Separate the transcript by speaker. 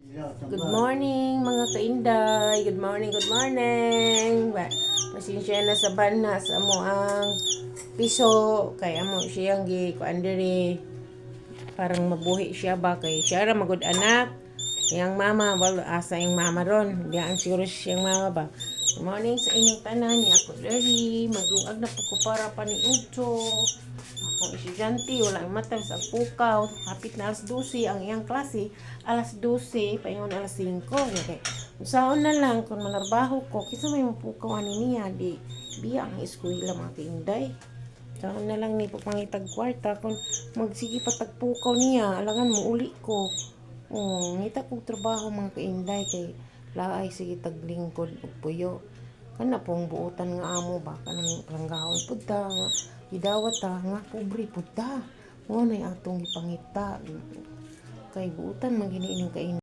Speaker 1: Good morning mga kainday. Good morning, good morning. Pasensya na sa bana sa amo ang piso kay amo siyang kuan diri. Parang mabuhi siya ba kay siya ra magud anak. Yang mama wala asa yung mama ron. Di ang siguro siyang mama ba. Good morning sa inyong tanan ni ako diri. Maglungag na po ko para paniudto. Akong estudyante, wala ang matang sa pukaw. Hapit na alas 12 ang iyang klase. Alas 12, paingon alas 5. Okay. Saon na lang kung manarbaho ko, kisa may mapukaw ani niya, di biya ang eskwela mga kainday. Saon na lang ni pangitag kwarta kung magsige patagpukaw niya, alangan mo uli ko. Ngita kong trabaho mga kainday kay laay sige taglingkod ug puyo. Kana pong buotan nga amo ba kanang langgahon pud ta nga gidawat ta nga pobre pud ta. Mo nay atong gipangita kay buotan man gini ining kain